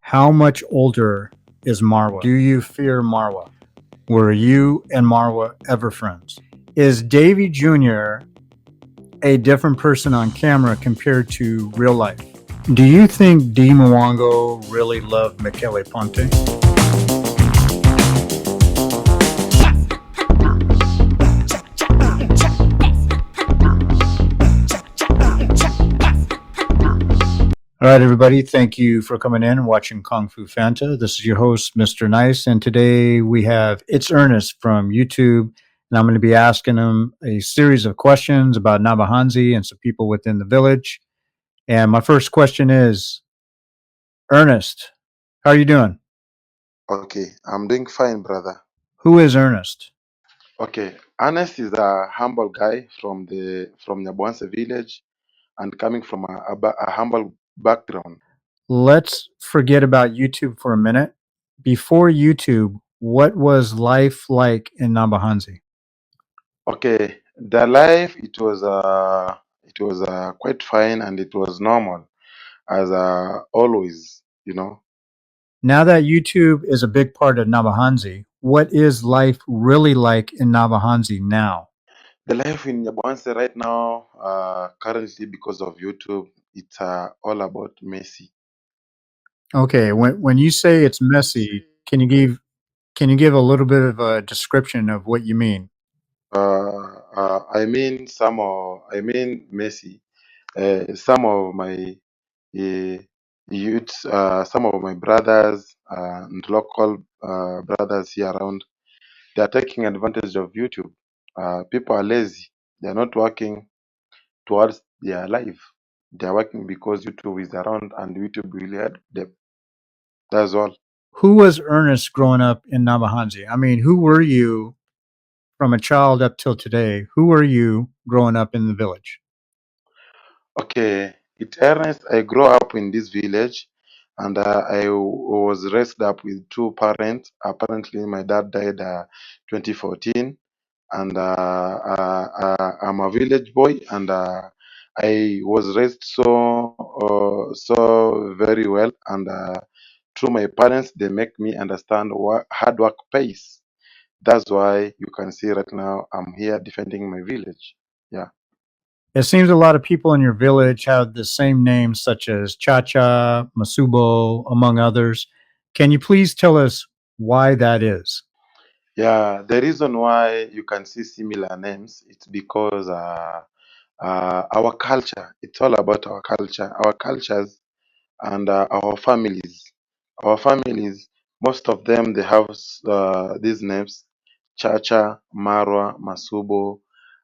How much older is Marwa? Do you fear Marwa? Were you and Marwa ever friends? Is Davy Jr. a different person on camera compared to real life? Do you think Dee Mwango really loved Michele Ponte? All right, everybody. Thank you for coming in and watching Kung Fu Fanta. This is your host, Mr. Nice, and today we have It's Ernest from YouTube, and I'm going to be asking him a series of questions about nyabohanse and some people within the village. And my first question is, Ernest, how are you doing? Okay, I'm doing fine, brother. Who is Ernest? Okay, Ernest is a humble guy from nyabohanse village and coming from a humble background. Let's forget about YouTube for a minute. Before YouTube, what was life like in nyabohanse? Okay, the life it was quite fine and it was normal as always, you know. Now that YouTube is a big part of nyabohanse, what is life really like in nyabohanse now? The life in nyabohanse right now, currently because of YouTube, it's all about messy. Okay, when you say it's messy, can you give a little bit of a description of what you mean? I mean messy. Some of my uh, youths, some of my brothers and local brothers here around, they are taking advantage of YouTube. People are lazy. They are not working towards their life. They are working because YouTube is around and YouTube will help them. That's all. Who was Ernest growing up in nyabohanse? I mean, who were you from a child up till today? Who were you growing up in the village? Okay, it Ernest, I grew up in this village and was raised up with two parents. Apparently, my dad died 2014, and I'm a village boy, and I was raised so very well, and through my parents, they make me understand what hard work pays. That's why you can see right now I'm here defending my village. Yeah. It seems a lot of people in your village have the same names, such as Chacha, Masubo, among others. Can you please tell us why that is? Yeah, the reason why you can see similar names, it's because our culture, it's all about our culture, our cultures and our families. Our families, most of them, they have these names, Chacha, Marwa, Masubo,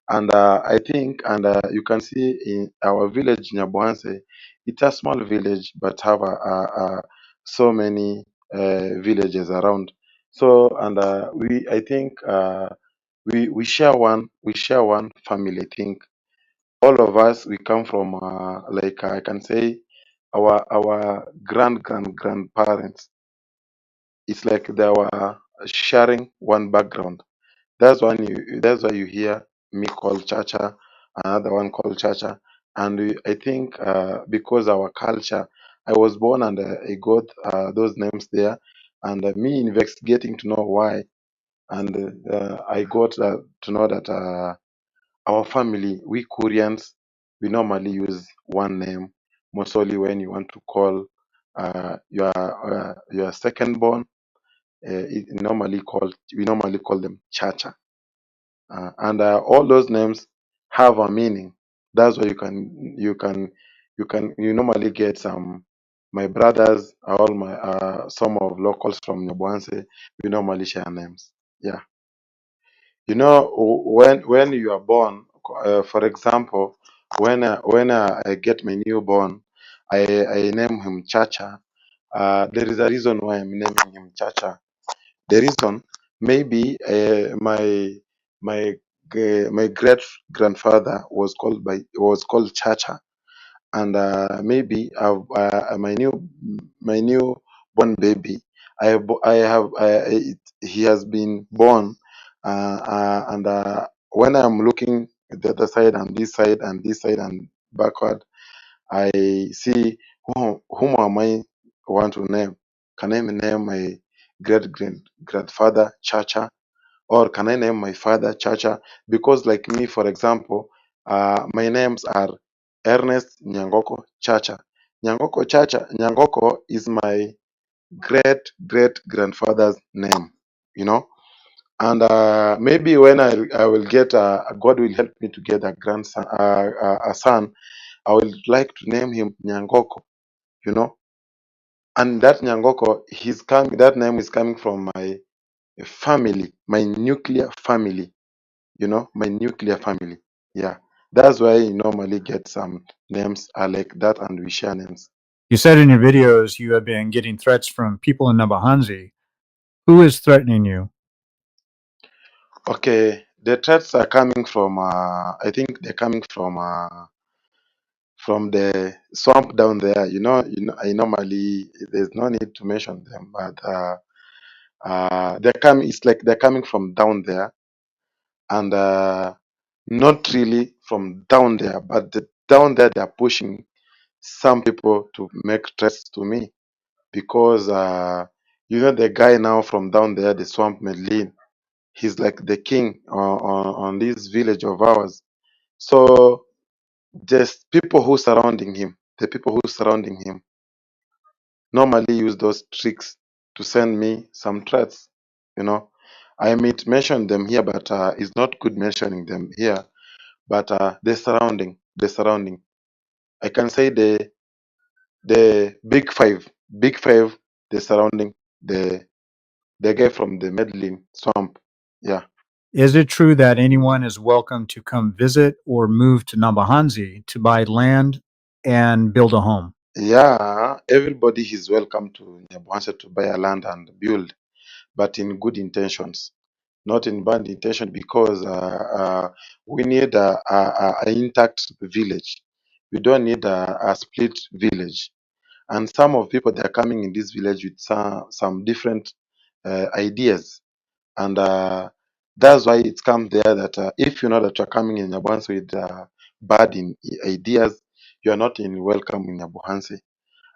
and I think, and you can see in our village, Nyabohanse, it's a small village, but have so many villages around. So, and I think we share one family. I think all of us we come from like I can say our grandparents. It's like they were sharing one background. That's why you hear me call Chacha, another one called Chacha, and I think because our culture, I was born and I got those names there, and me investigating to know why, and I got to know that. Our family, we Koreans, we normally use one name, mostly when you want to call your second born. We normally call them Chacha, and all those names have a meaning. That's why you normally get some. My brothers, all my some of locals from Nyabohanse, we normally share names. Yeah. You know, when you are born, for example, when I get my newborn, I name him Chacha. There is a reason why I'm naming him Chacha. The reason, maybe my great grandfather was called Chacha, and maybe my new born baby, he has been born, and when I'm looking at the other side and this side and this side and backward, I see whom am I want to name. Can I name my grandfather Chacha? Or can I name my father Chacha? Because like me, for example, my names are Ernest Nyangoko Chacha. Nyangoko Chacha, Nyangoko is my great grandfather's name, you know. And maybe when I will get God will help me to get a grandson, a son, I would like to name him Nyangoko, you know. And that Nyangoko, that name is coming from my family, my nuclear family, you know, my nuclear family. Yeah. That's why you normally get some names are like that and we share names. You said in your videos you have been getting threats from people in nyabohanse. Who is threatening you? Okay. The threats are coming from I think they're coming from the swamp down there. I normally there's no need to mention them, but they're coming. It's like they're coming from down there, and not really from down there, but down there they're pushing some people to make threats to me because the guy now from down there, the swamp Medellin, he's like the king on this village of ours. So just people who surrounding him, the people who surrounding him normally use those tricks to send me some threats. You know, I might mention them here, but it's not good mentioning them here. But the surrounding. I can say the big five, the surrounding the guy from the Medellin swamp. Yeah, Is it true that anyone is welcome to come visit or move to nyabohanse to buy land and build a home? yeah. Everybody is welcome to Nyabohanse to buy a land and build, but in good intentions, not in bad intention, because we need a intact village. We don't need a split village. And some of people they are coming in this village with some different ideas, and that's why it's come there that if you know that you're coming in Nyabohanse with ideas, you are not in welcome in Nyabohanse.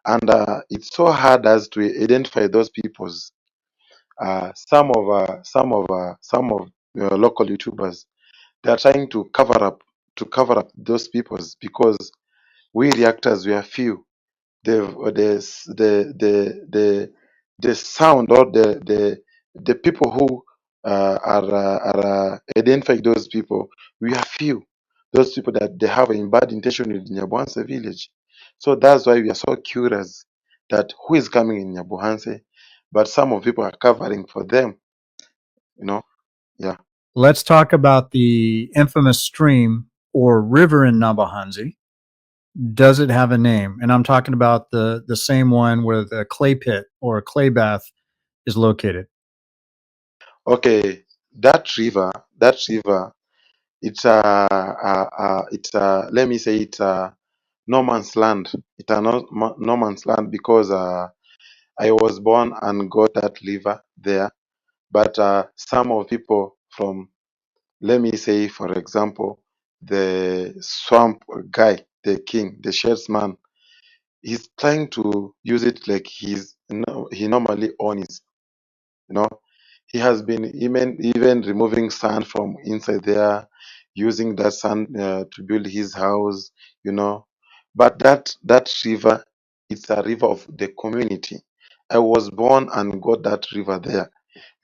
And it's so hard as to identify those peoples. Some of local YouTubers, they are trying to cover up those peoples because we reactors we are few. The sound or the people who are identifying those people, we are few. Those people that they have a bad intention with Nyabohanse village. So that's why we are so curious that who is coming in Nyabohanse, but some of people are covering for them, you know. Yeah. Let's talk about the infamous stream or river in nyabohanse. Does it have a name? And I'm talking about the same one where the clay pit or a clay bath is located. Okay. That river, it's let me say it's a no man's land. It's a no man's land because I was born and got that river there. But some of people from, let me say, for example, the swamp guy, the king, the sheriffsman, he's trying to use it like he normally owns. You know, he has been even removing sand from inside there, using that sand to build his house. You know, but that river, it's a river of the community. I was born and got that river there.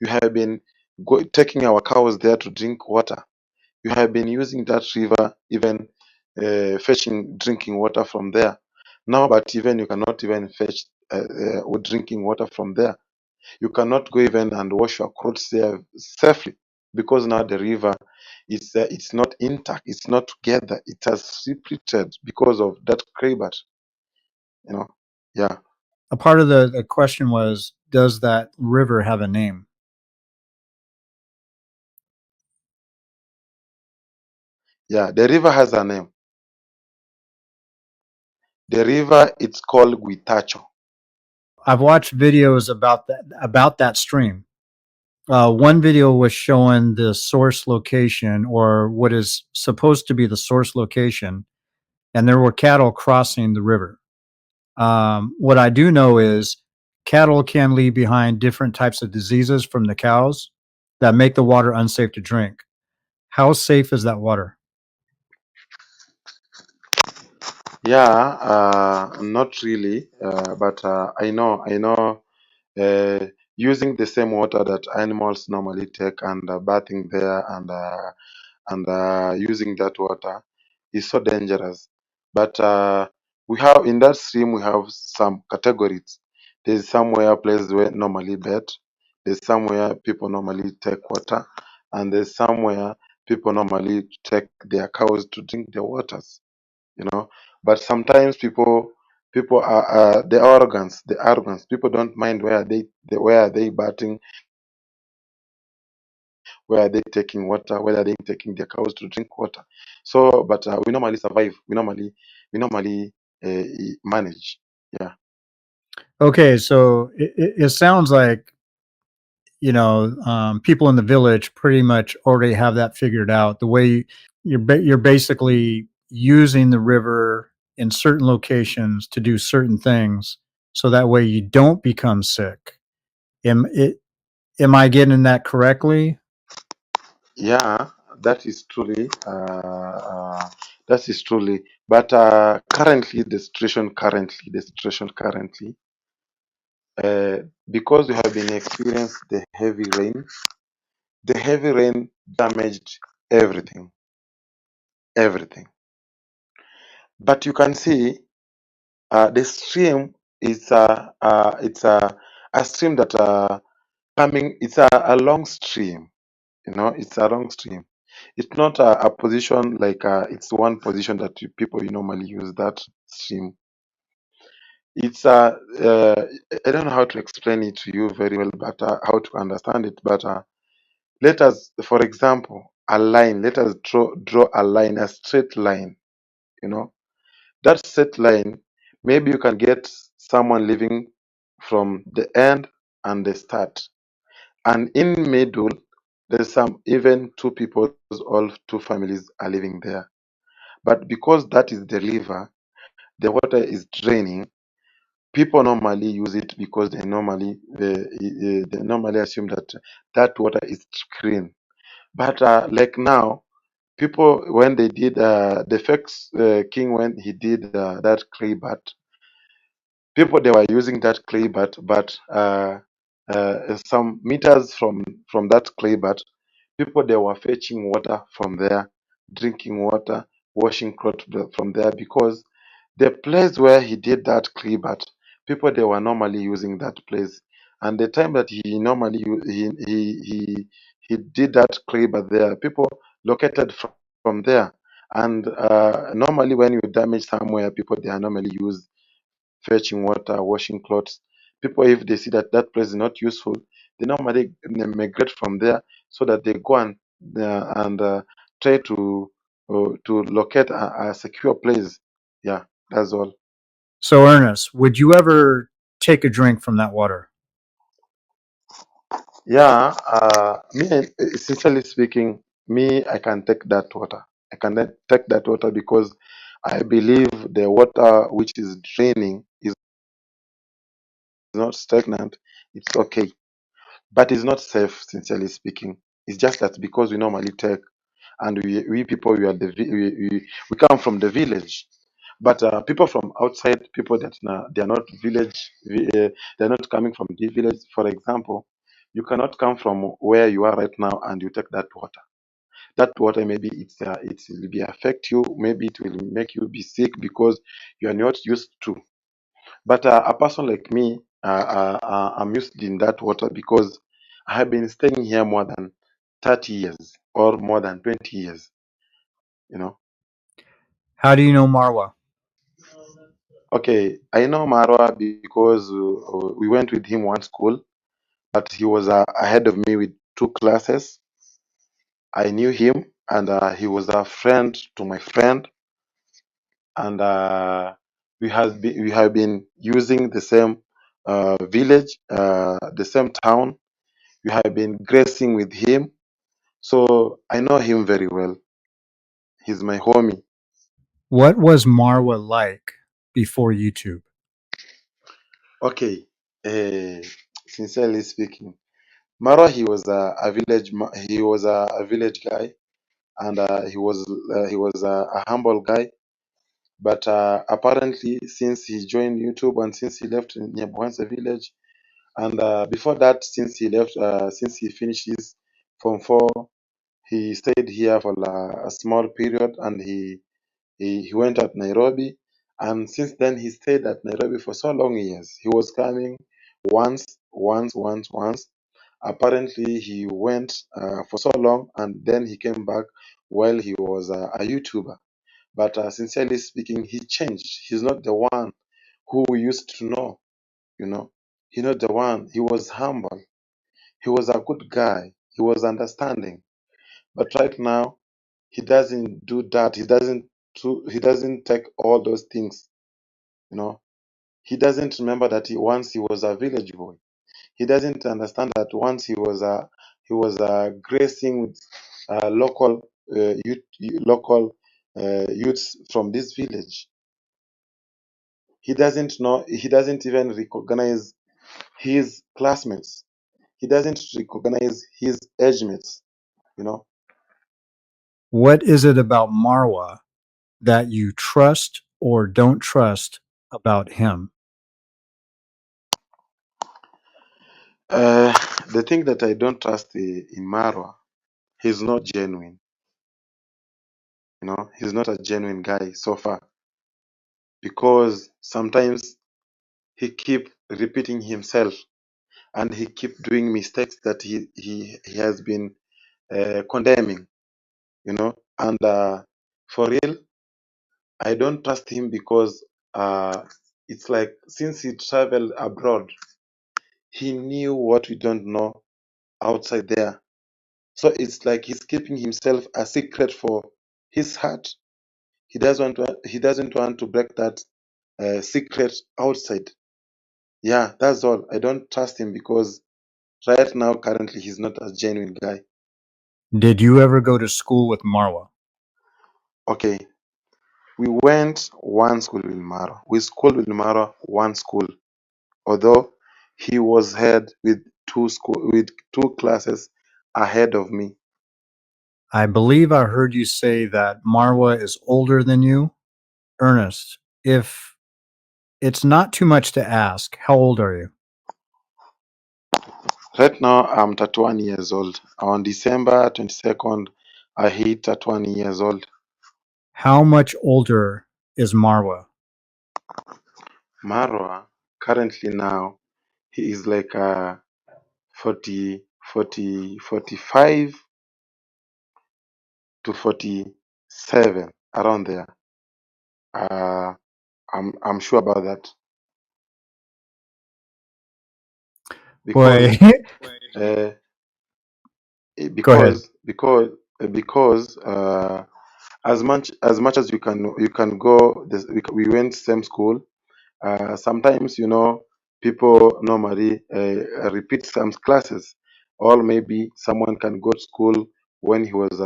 You have been taking our cows there to drink water. You have been using that river, even fetching drinking water from there. Now, but even you cannot even fetch drinking water from there. You cannot go even and wash your clothes there safely because now the river it's not intact, it's not together, it has separated because of that crabat, you know. Yeah, A part of the question was, does that river have a name? yeah. The river has a name. The river it's called Guitacho. I've watched videos about that stream. One video was showing the source location or what is supposed to be the source location, and there were cattle crossing the river. What I do know is cattle can leave behind different types of diseases from the cows that make the water unsafe to drink. How safe is that water? Yeah, not really, but I know, uh, using the same water that animals normally take and bathing there and using that water is so dangerous. But we have in that stream we have some categories. There's somewhere place where normally bathe. There's somewhere people normally take water, and there's somewhere people normally take their cows to drink the waters. You know, but sometimes people are the arrogance. People don't mind where are they bathing, where are they taking water, where are they taking their cows to drink water. So, but we normally survive. We normally manage. Yeah. Okay, so it sounds like people in the village pretty much already have that figured out. The way you're basically using the river in certain locations to do certain things, so that way you don't become sick. Am it? Am I getting that correctly? Yeah, that is truly that is truly. But currently, the situation currently, uh, because we have been experienced the heavy rain damaged everything, everything. But you can see the stream is a stream that coming. It's a long stream. It's a long stream. It's not a position like it's one position that people normally use that stream. It's I don't know how to explain it to you very well, but how to understand it. But let us, for example, a line. Let us draw a line, a straight line. You know, that straight line. Maybe you can get someone living from the end and the start, and in middle, there's some even two people, all two families are living there. But because that is the river, the water is draining. People normally use it because they normally assume that that water is clean. But like now, people when they did the first king when he did that clay bath, people they were using that clay bath, but some meters from that clay bath, people they were fetching water from there, drinking water, washing clothes from there because the place where he did that clay bath, people they were normally using that place, and the time that he normally he did that clay bath there, people located from there, and normally when you damage somewhere, people they are normally use fetching water, washing clothes. People, if they see that that place is not useful, they normally migrate from there so that they go and try to locate a secure place. Yeah, that's all. So, Ernest, would you ever take a drink from that water? Yeah, sincerely speaking, me, I can take that water. I can take that water because I believe the water which is draining is not stagnant. It's okay, but it's not safe, sincerely speaking. It's just that because we normally take, and we people, we are we come from the village, but people from outside, people that they are not they're not coming from the village. For example, you cannot come from where you are right now and you take that water. That water, maybe it will be affect you, maybe it will make you be sick because you are not used to. But a person like me, I'm used in that water because I have been staying here more than 30 years or more than 20 years, you know. How do you know Marwa? Okay, I know Marwa because we went with him one school, but he was ahead of me with two classes. I knew him, and he was a friend to my friend, and we have been using the same village, the same town. We have been gracing with him, so I know him very well. He's my homie. What was Marwa like before YouTube? Okay. Eh, sincerely speaking, Marwa, he was a village guy, and he was a humble guy. But apparently, since he joined YouTube and since he left nyabohanse village, and before that, since he finished his Form 4, he stayed here for a small period, and he went at Nairobi. And since then, he stayed at Nairobi for so long years. He was coming once. Apparently, he went for so long, and then he came back while he was a YouTuber. But sincerely speaking, he changed. He's not the one who we used to know, you know. He's not the one. He was humble. He was a good guy. He was understanding. But right now, he doesn't do that. He doesn't take all those things, you know. He doesn't remember that once he was a village boy. He doesn't understand that once he was gracing with local youths from this village. He doesn't know. He doesn't even recognize his classmates. He doesn't recognize his age mates. You know. What is it about Marwa that you trust or don't trust about him? Uh, the thing that I don't trust in Marwa, he's not genuine. You know, he's not a genuine guy so far, because sometimes he keep repeating himself, and he keep doing mistakes that he has been condemning. You know, and for real, I don't trust him because it's like since he traveled abroad, he knew what we don't know outside there. So it's like he's keeping himself a secret for his heart. He doesn't want to break that secret outside. Yeah, that's all. I don't trust him because right now, currently, he's not a genuine guy. Did you ever go to school with Marwa? Okay, we went one school with Mara. We schooled with Mara one school, although he was head with two classes ahead of me. I believe I heard you say that Marwa is older than you. Ernest, if it's not too much to ask, how old are you? Right now, I'm 31 years old. On December 22nd, I hit 31 years old. How much older is Marwa? Marwa, currently now, he is like 45 to 47, around there. Uh, I'm sure about that Boy, because uh, eh, go ahead. because as much as you can go we went same school. Sometimes people normally repeat some classes, or maybe someone can go to school when he was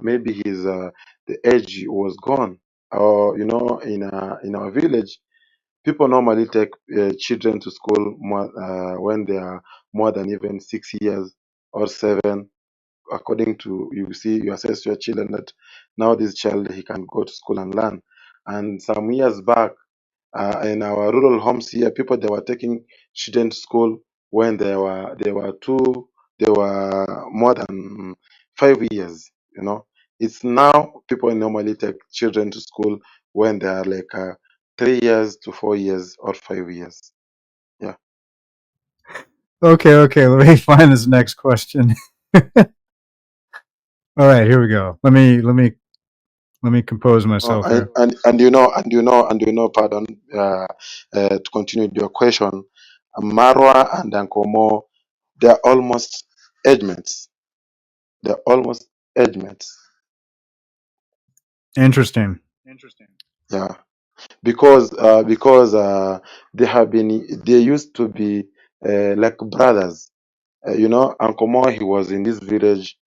maybe his the age was gone, or in our village people normally take children to school when they are more than even 6 years or 7, according to you assess your children that now this child he can go to school and learn. And some years back, in our rural homes here, people they were taking children to school when they were more than 5 years. It's now people normally take children to school when they are like 3 years to 4 years or 5 years. Yeah. Okay, let me find this next question. All right, here we go. Let me compose Oh, myself here. pardon, to continue with your question, Marwa and Ankomo, they're almost age mates. They're almost age mates. Interesting. Yeah, because they used to be like brothers. Ankomo, he was in this village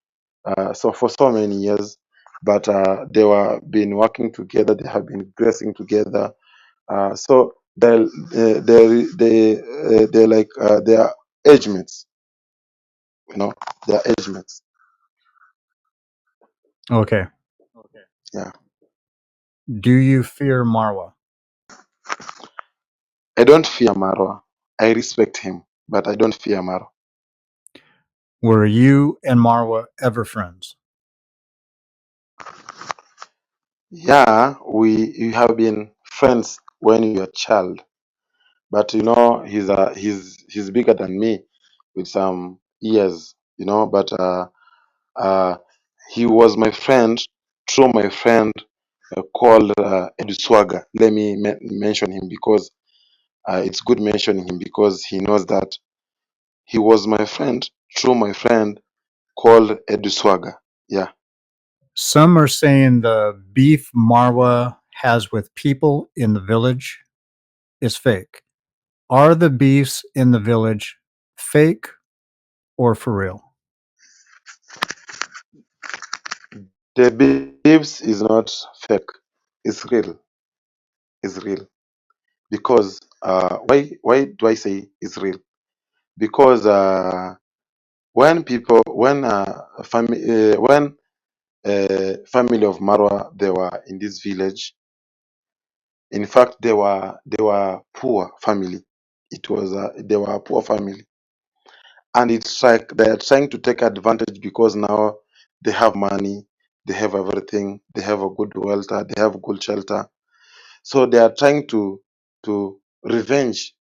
so for so many years, but they were been working together. They have been dressing together. So they're like they are age mates. You know, they are age mates. Okay. Yeah, Do you fear Marwa? I don't fear Marwa. I respect him, but I don't fear Marwa. Were you and Marwa ever friends? Yeah, we have been friends when we were a child, but you know he's bigger than me with some years. You know, but uh, he was my friend through my friend called Eduswaga. Let me mention him because it's good mentioning him because he knows that he was my friend through my friend called Eduswaga. Yeah. Some are saying the beef Marwa has with people in the village is fake. Are the beefs in the village fake or for real? The beefs is not fake. It's real. It's real. Because why do I say it's real? Because when people when family of Marwa they were in this village. In fact, they were poor family. It was they were a poor family, and it's like they are trying to take advantage because now they have money, they have everything, they have a good welfare, they have good shelter. So they are trying to revenge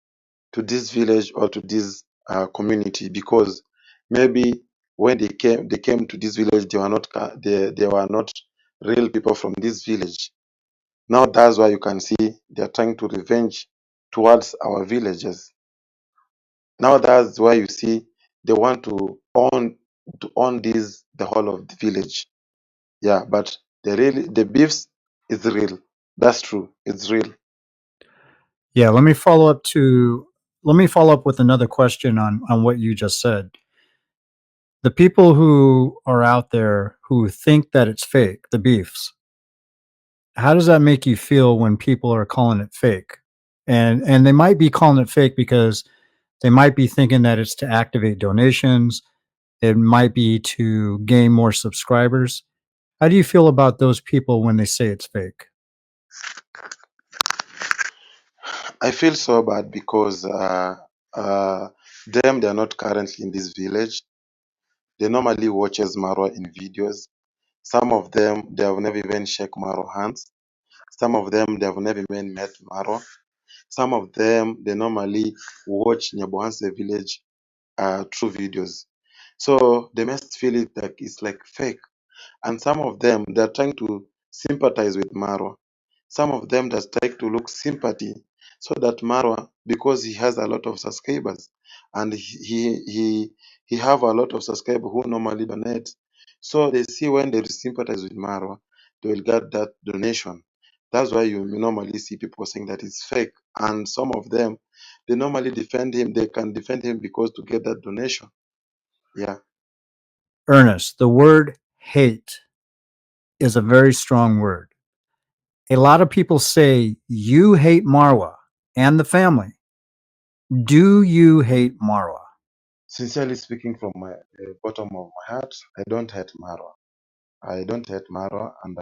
to this village or to this community because maybe when they came to this village they were not they were not real people from this village. Now that's why you can see they are trying to revenge towards our villages. Now that's why you see they want to own this the whole of the village. Yeah, but the beefs is real. That's true. It's real. Yeah, let me follow up with another question on what you just said. The people who are out there who think that it's fake, the beefs, how does that make you feel when people are calling it fake? And they might be calling it fake because they might be thinking that it's to activate donations. It might be to gain more subscribers. How do you feel about those people when they say it's fake? I feel so bad because them they are not currently in this village. They normally watches Marwa in videos. Some of them they have never even shake Marwa hands. Some of them they have never even met Marwa. Some of them they normally watch nyabohanse village through videos. So they must feel it like it's like fake. And some of them they're trying to sympathize with Marwa. Some of them just try to look sympathy so that Marwa, because he has a lot of subscribers and he have a lot of subscribers who normally donate. So they see when they sympathize with Marwa, they will get that donation. That's why you normally see people saying that it's fake. And some of them, they normally defend him. They can defend him because to get that donation. Yeah. Ernest, the word hate is a very strong word. A lot of people say you hate Marwa and the family. Do you hate Marwa? Sincerely speaking, from my bottom of my heart, I don't hate Marwa. I don't hate Marwa, and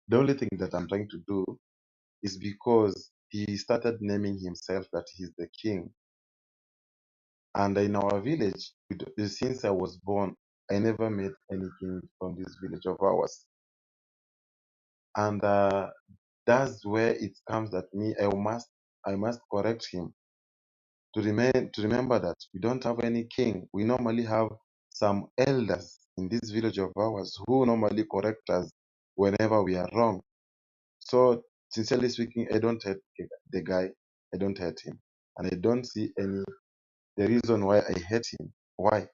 the only thing that I'm trying to do is because he started naming himself that he's the king. And in our village, since I was born, I never met any king from this village of ours. And that's where it comes that me, I must correct him to remember that we don't have any king. We normally have some elders in this village of ours who normally correct us whenever we are wrong. So, sincerely speaking, I don't hate the guy. I don't hate him, and I don't see any the reason why I hate him. Why?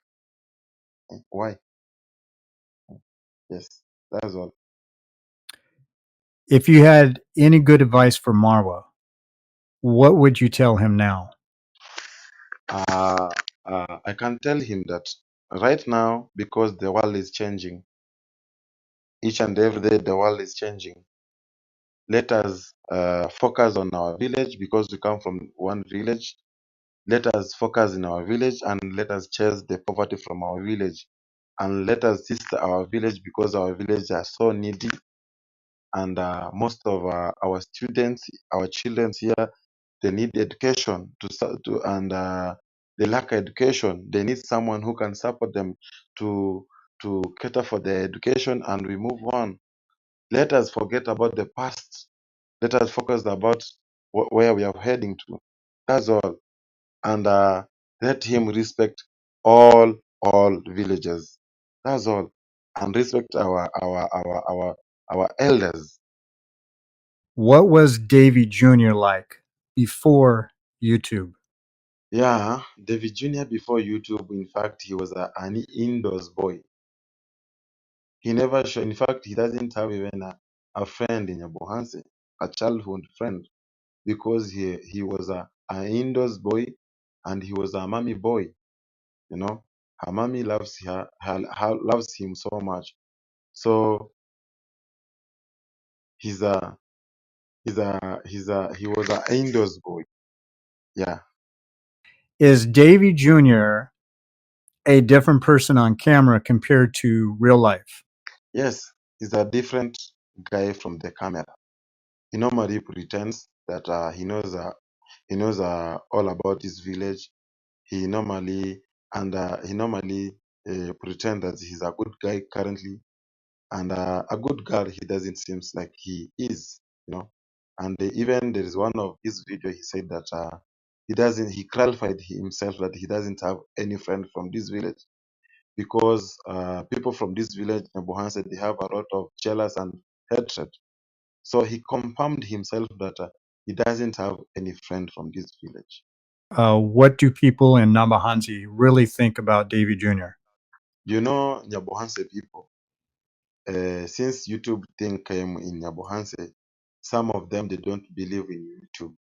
Why? Yes, that's all. If you had any good advice for Marwa, what would you tell him now? Uh, I can tell him that right now, because the world is changing, each and every day the world is changing. Let us focus on our village because we come from one village. Let us focus in our village and let us chase the poverty from our village. And let us assist our village because our village are so needy. And most of our students, our children here, they need education and they lack education. They need someone who can support them to cater for their education, and we move on. Let us forget about the past. Let us focus about where we are heading to. That's all. And let him respect all villages. That's all. And respect our elders. What was Davy Jr. like before YouTube? Yeah, David Jr. before YouTube, in fact, he was an indoors boy. He never show. In fact, he doesn't have even a friend in nyabohanse, a childhood friend, because he was an indoors boy, and he was a mommy boy. You know, her mommy loves loves him so much. So he's a he was an indoors boy. Yeah. Is Davy Jr. a different person on camera compared to real life? Yes, he's a different guy from the camera. He normally pretends that he knows all about his village. He normally pretend that he's a good guy currently, and a good girl he doesn't seems like he is, you know. And even there is one of his video he said that he clarified himself that he doesn't have any friend from this village because people from this village, Nabuhan said, they have a lot of jealous and hatred. So he confirmed himself that he doesn't have any friend from this village. What do people in Namahansi really think about Davy Jr.? You know, Nyabohanse people, since YouTube thing came in Nyabohanse, some of them they don't believe in YouTube,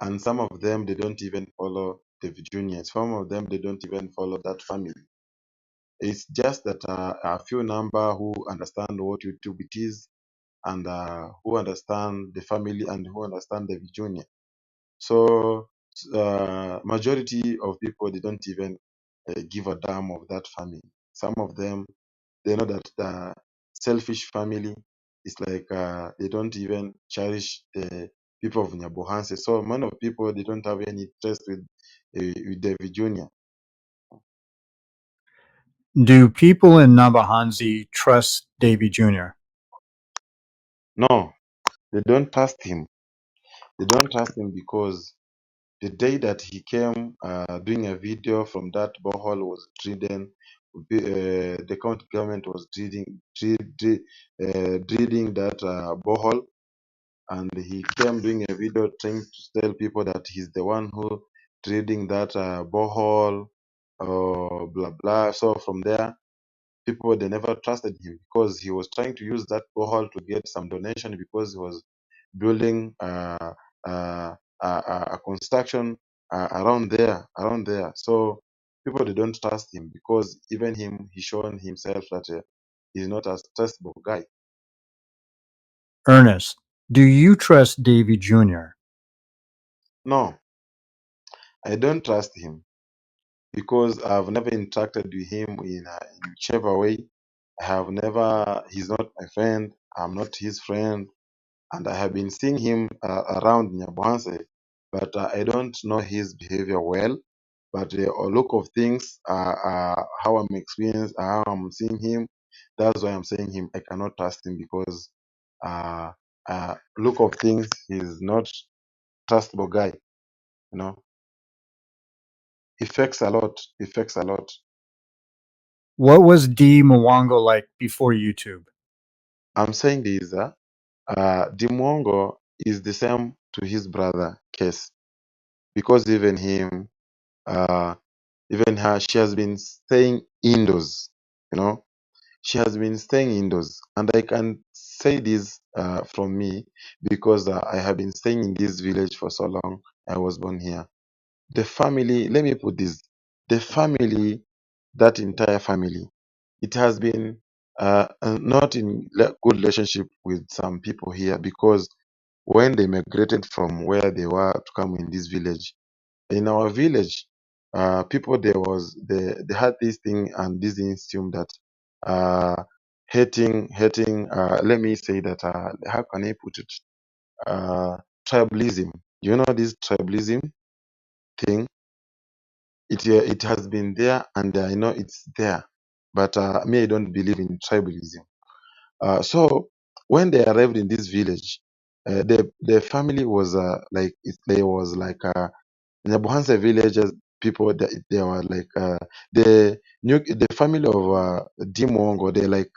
and some of them they don't even follow the Junior. Some of them they don't even follow that family. It's just that a few number who understand what YouTube it is, and who understand the family and who understand the Junior. So majority of people they don't even give a damn of that family. Some of them they know that the selfish family is like they don't even cherish the people of Nyabohanse. So many of people they don't have any interest with David Jr. Do people in Namahansi trust Davy Jr.? No, they don't trust him. They don't trust him because the day that he came doing a video from that borehole was drilling, the county government was drilling that borehole, and he came doing a video trying to tell people that he's the one who drilling that borehole, blah blah. So from there, people they never trusted him because he was trying to use that borehole to get some donation because he was building uh, a construction around there. So people they don't trust him because even him he shown himself that he's not a trustable guy. Ernest, do you trust Davy Jr.? No, I don't trust him because I've never interacted with him in whichever way. I have never. He's not my friend. I'm not his friend, and I have been seeing him around Nyabohanse, but I don't know his behavior well. But the look of things, how I'm experienced, how I'm seeing him, that's why I'm saying him. I cannot trust him because uh, look of things, he's not trustable guy. You know, he fakes a lot. He fakes a lot. What was Dee Mwango like before YouTube? I'm saying this. Dee Mwango is the same to his brother case because even him. Uh, Even her, she has been staying indoors, you know, she has been staying indoors. And I can say this from me because I have been staying in this village for so long. I was born here. The family, let me put this, the family, that entire family, it has been not in good relationship with some people here because when they migrated from where they were to come in this village. In our village, people they had this thing and this instinct that uh, hating. Let me say that. How can I put it? Uh, Tribalism. You know this tribalism thing. It has been there, and I know it's there, but me, I don't believe in tribalism. So when they arrived in this village, the family was there was like nyabohanse villages people that they were like the family of Dee Mwango, they like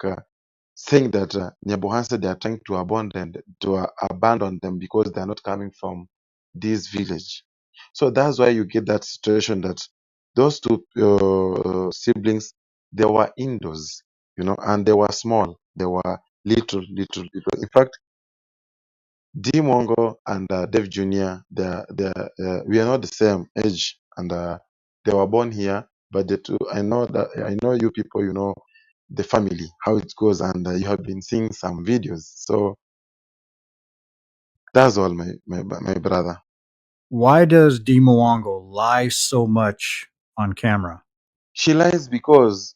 saying that nyabohanse, they are trying to abandon them because they are not coming from this village. So that's why you get that situation that those two siblings, they were indoors, and they were small, they were little. In fact, Dee Mwango and Davy Jr., we are not the same age, and they were born here. But the two, I know you people, the family, how it goes, and you have been seeing some videos. So that's all, my brother. Why does Dee Mwango lie so much on camera? She lies because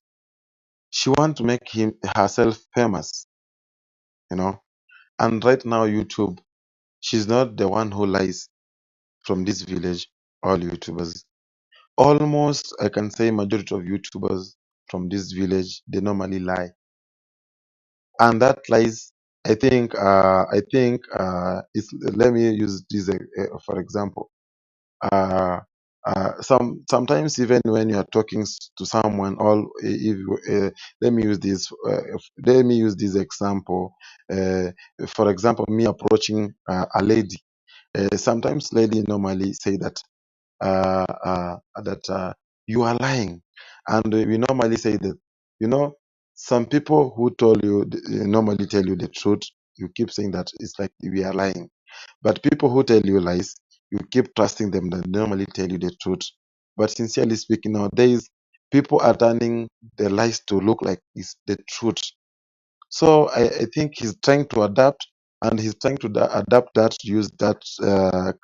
she wants to make herself famous, you know. And right now, YouTube, she's not the one who lies from this village. All YouTubers, almost I can say majority of YouTubers from this village, they normally lie, and that lies. It's, let me use this for example. Uh, Sometimes even when you are talking to someone, if let me use this. Let me use this example. Uh, for example, me approaching a lady. Sometimes lady normally say that you are lying, and we normally say that, you know some people who told you normally tell you the truth. You keep saying that it's like we are lying, but people who tell you lies, you keep trusting them that normally tell you the truth. But sincerely speaking, nowadays people are turning the lies to look like it's the truth. So I think he's trying to adapt, and he's trying to adapt that, use that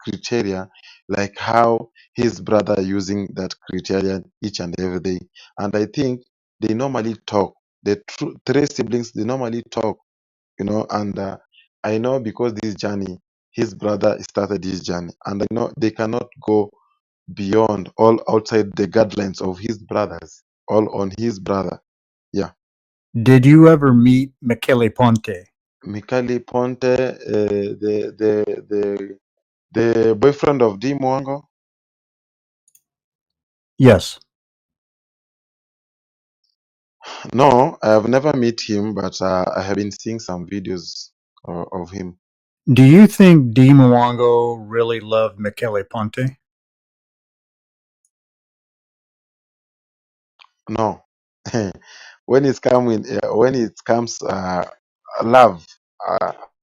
criteria, like how his brother using that criteria each and every day. And I think they normally talk. The three siblings, they normally talk, and I know because this journey, his brother started this journey, and I know they cannot go beyond, all outside the guidelines of his brothers, all on his brother. Yeah. Did you ever meet Michele Ponte? Mikali Ponte, the boyfriend of Dee Mwango. Yes. No, I have never met him, but I have been seeing some videos of him. Do you think Dee Mwango really loved Michele Ponte? No, when it comes love,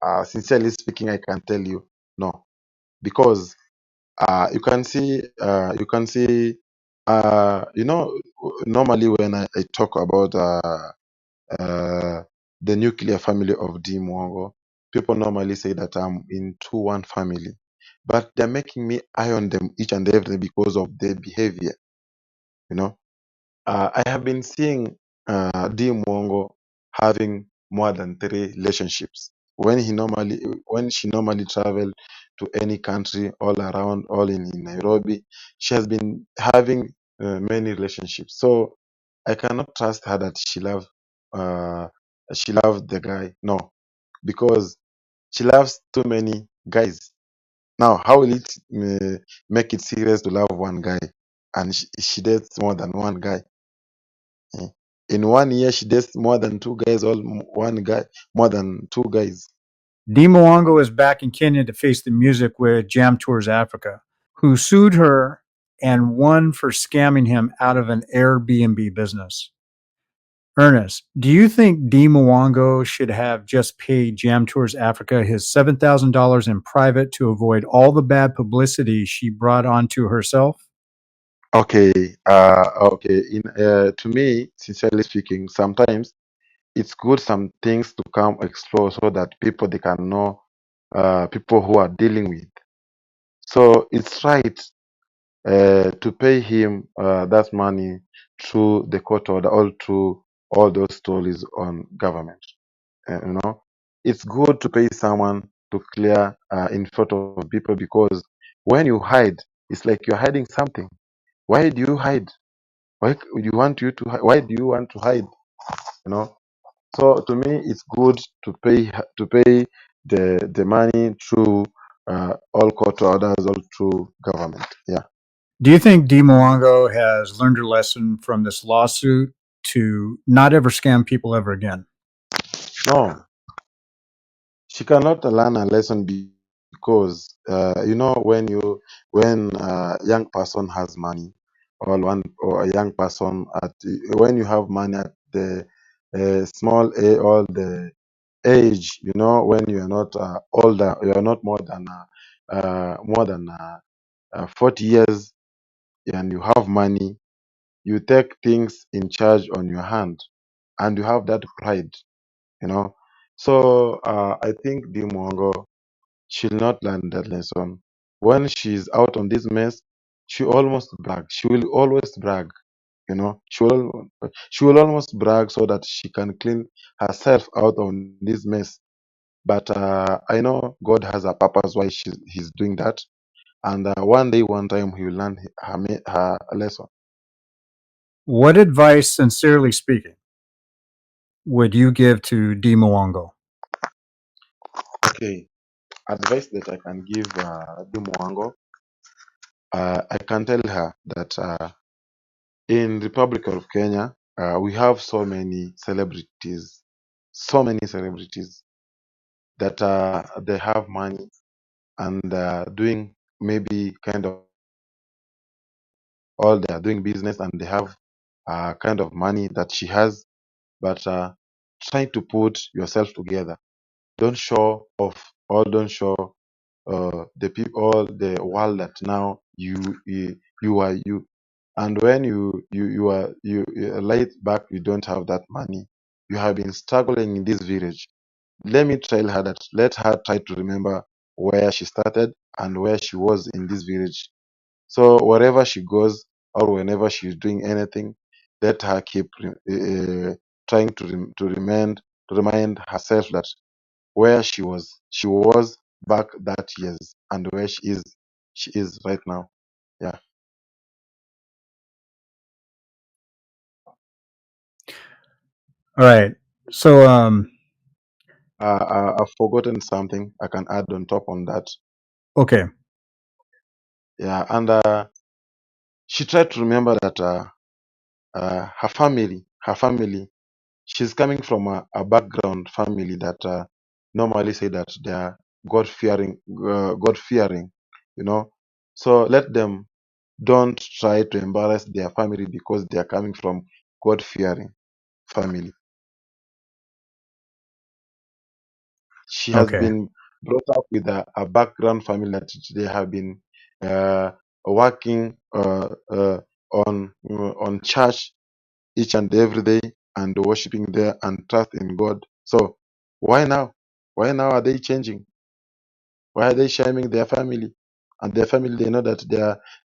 uh, sincerely speaking, I can tell you no, because you can see, normally when I talk about the nuclear family of Dee Mwango, people normally say that I'm into one family, but they're making me eye on them each and every day because of their behavior. You know, I have been seeing Dee Mwango having more than three relationships. When she normally travel to any country all around, all in Nairobi, she has been having many relationships. So I cannot trust her that uh, she loved the guy. No, because she loves too many guys. Now, how will it make it serious to love one guy, and she dates more than one guy? Eh. In 1 year, she dates more than two guys, one guy, more than two guys. Dee Mwango is back in Kenya to face the music with Jam Tours Africa, who sued her and won for scamming him out of an Airbnb business. Ernest, do you think Dee Mwango should have just paid Jam Tours Africa his $7,000 in private to avoid all the bad publicity she brought onto herself? Okay, okay. To me, sincerely speaking, sometimes it's good some things to come explore so that people they can know people who are dealing with. So it's right to pay him that money through the court order or through all those stories on government. You know, it's good to pay someone to clear in front of people, because when you hide, it's like you're hiding something. Why do you hide? Why do you want to hide? You know. So to me, it's good to pay the money through all court orders or through government. Yeah. Do you think Dee Mwango has learned her lesson from this lawsuit to not ever scam people ever again? No, she cannot learn a lesson because when a young person has money, or a young person when you have money at the small a or the age, when you are not older, you are not more than 40 years, and you have money, you take things in charge on your hand, and you have that pride, you know. So I think Dee Mwango, she'll not learn that lesson. When she's out on this mess, she almost brag. She will always brag, she will almost brag so that she can clean herself out on this mess. But I know God has a purpose why he's doing that. And one day, one time, he will learn her lesson. What advice, sincerely speaking, would you give to Dee Mwango? Okay, advice that I can give Dee Mwango, I can tell her that in Republic of Kenya, we have so many celebrities that they have money, and doing maybe kind of all they are doing business, and they have kind of money that she has, but try to put yourself together. Don't show off, or don't show the people, all the world, that now you are you. And when you late back, you don't have that money. You have been struggling in this village. Let her try to remember where she started and where she was in this village. So wherever she goes, or whenever she's doing anything, let her keep trying to remind herself that where she was back that years, and where she is right now. Yeah. All right. So, I've forgotten something I can add on top on that. okay. Yeah, and she tried to remember that her family, she's coming from a background family that normally say that they are God fearing, you know. So let them don't try to embarrass their family because they are coming from God fearing family. She has Okay. been brought up with a background family that they have been working on church each and every day, and worshiping there, and trust in God. So why now? Why now are they changing? Why are they shaming their family? And their family, they know that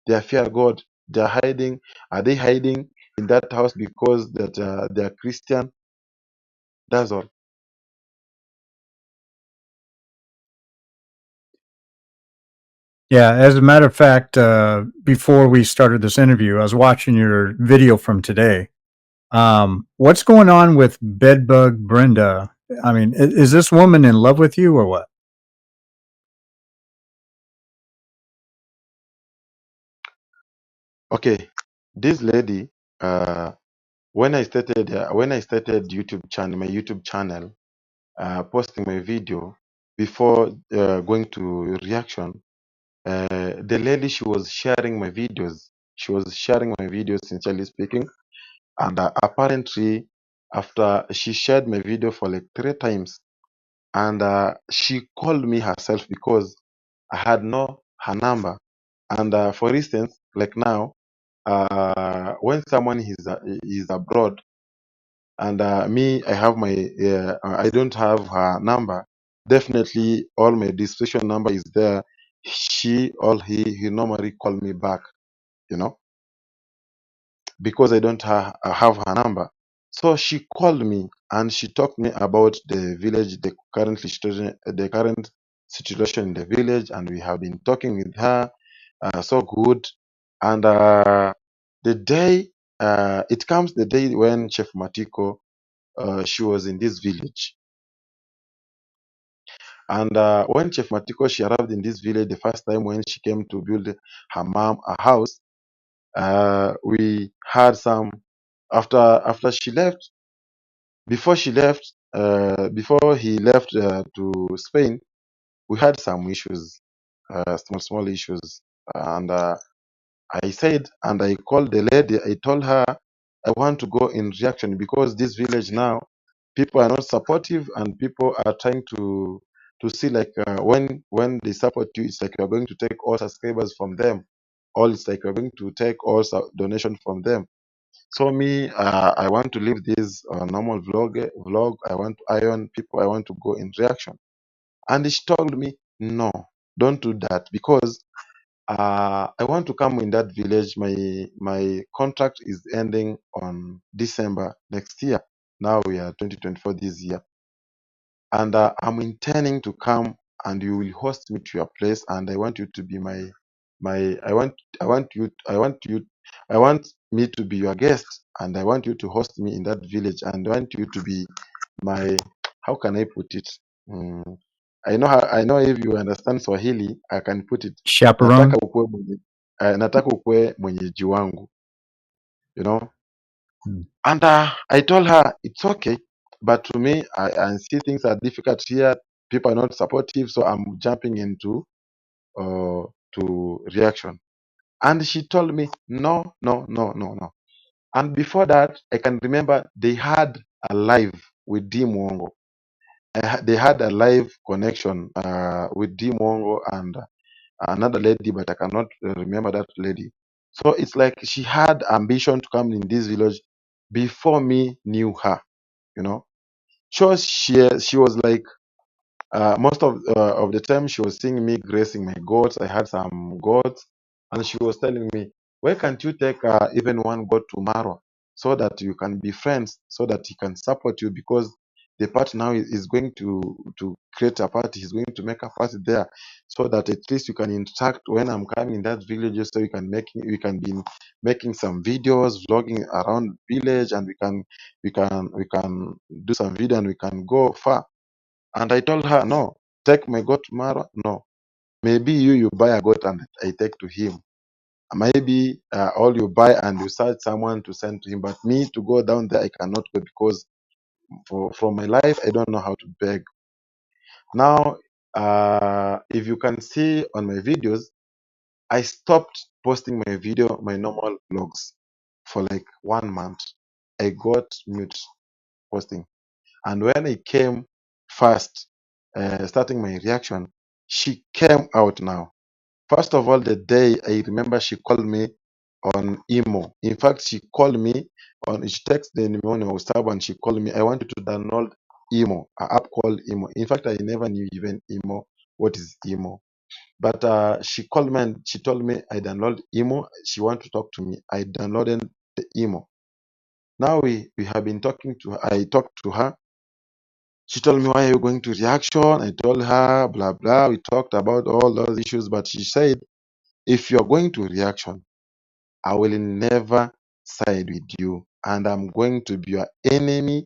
they are fear God. They are hiding. Are they hiding in that house because that they are Christian? That's all. Yeah. As a matter of fact, before we started this interview, I was watching your video from today. What's going on with Bedbug Brenda? I mean, is this woman in love with you or what? Okay, this lady. When I started my YouTube channel, posting my video before going to reaction, the lady, she was sharing my videos. She was sharing my videos, sincerely speaking, and apparently, after she shared my video for like 3 times, and she called me herself because I had no her number. And for instance, like now, when someone is abroad, and me, I don't have her number, definitely all my registration number is there. She or he normally call me back, you know, because I don't have her number. So she called me and she talked me about the village, the current situation in the village, and we have been talking with her so good. And the day it comes the day when Chef Matiko she was in this village, and when Chef Matiko she arrived in this village the first time when she came to build her mom a house, we had some after she left. Before she left, before he left to Spain, we had some issues, small issues, and I said, and I called the lady. I told her I want to go in reaction because this village now, people are not supportive, and people are trying to see like when they support you, it's like you're going to take all subscribers from them, or it's like you're going to take all donation from them. So me, I want to leave this normal vlog. I want to iron people. I want to go in reaction. And she told me, no, don't do that because I want to come in that village. My contract is ending on December next year. Now we are 2024 this year, and I'm intending to come, and you will host me to your place, and I want you to be my I want me to be your guest, and I want you to host me in that village, and I want you to be my, how can I put it? Mm, I know if you understand Swahili, I can put it. Nataka Chaperone. ukue nataka ukue mwenyeji wangu, you know. Hmm. And I told her it's okay, but to me, I see things are difficult here. People are not supportive, so I'm jumping into uh, to reaction. And she told me, no, no, no, no, no. And before that, I can remember they had a live with Dee Mwango. They had a live connection with Dee Mwango and another lady, but I cannot remember that lady. So it's like she had ambition to come in this village before me knew her, you know. She was like most of the time she was seeing me gracing my goats. I had some goats, and she was telling me, "Why can't you take even one goat to Marwa so that you can be friends, so that he can support you because the party now is going to create a party. He's going to make a party there, so that at least you can interact when I'm coming in that village. So we can be making some videos, vlogging around village, and we can do some video and we can go far." And I told her, no, take my goat to Mara. No, maybe you buy a goat and I take to him. Maybe all you buy and you search someone to send to him. But me to go down there, I cannot go because from my life, I don't know how to beg. Now, if you can see on my videos, I stopped posting my normal vlogs for like 1 month. I got mute posting. And when I came first, starting my reaction, she came out now. First of all, the day I remember she called me on emo. In fact, she called me she texted me when I was stubborn. And she called me. I wanted to download emo, an app called emo. In fact, I never knew even emo. What is emo? But she called me and she told me I download emo. She want to talk to me. I downloaded the emo. Now we have been talking to her. I talked to her. She told me, why are you going to reaction? I told her, blah, blah. We talked about all those issues, but she said, if you're going to reaction, I will never side with you. And I'm going to be your enemy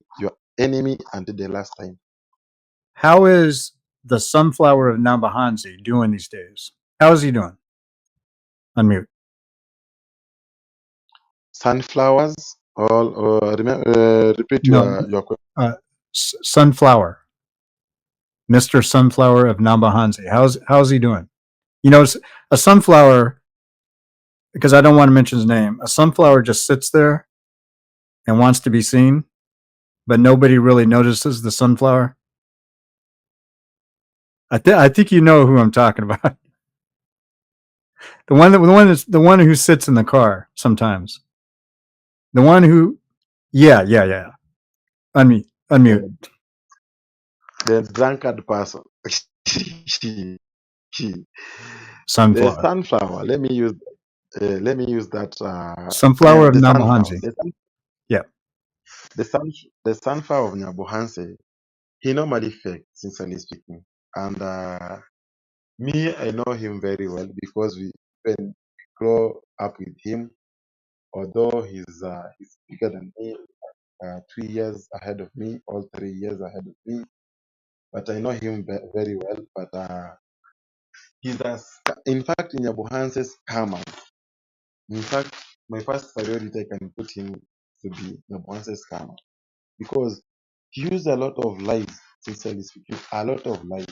until the last time. How is the sunflower of nyabohanse doing these days? How is he doing? Unmute. Sunflowers, all, repeat No, your question. sunflower, Mr. Sunflower of nyabohanse. How's he doing? You know, a sunflower, because I don't want to mention his name. A sunflower just sits there and wants to be seen, but nobody really notices the sunflower. I think you know who I'm talking about. The one who sits in the car sometimes. The one who, yeah. Unmute. The drunkard person. the Sunflower. sunflower. Let me use that. Sunflower Yeah, of the sunflower. Namahansi. Yeah. The sun the sunflower of nyabohanse. He normally fake, sincerely speaking, and me, I know him very well because when we grow up with him. Although he's bigger than me, 2 years ahead of me, all 3 years ahead of me. But I know him very well. But in fact, in Nyabohanse's scammer. In fact, my first priority I can put him to be Nyabohanse's scammer because he used a lot of lies. Sincerely speaking, a lot of lies.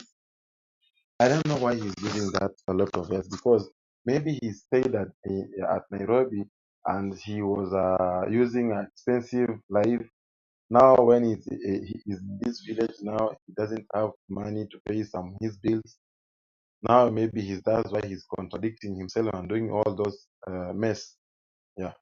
I don't know why he's using that a lot of lies because maybe he stayed at Nairobi and he was using expensive life. Now, when he is in this village, now he doesn't have money to pay some his bills. Now, maybe that's why he's contradicting himself and doing all those mess. Yeah.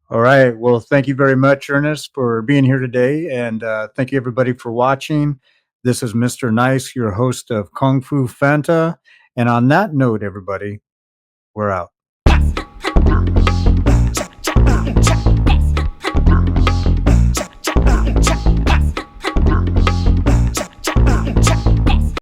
All right. Well, thank you very much, Ernest, for being here today. And thank you, everybody, for watching. This is Mr. Nice, your host of Kung Fu Fanta. And on that note, everybody, we're out.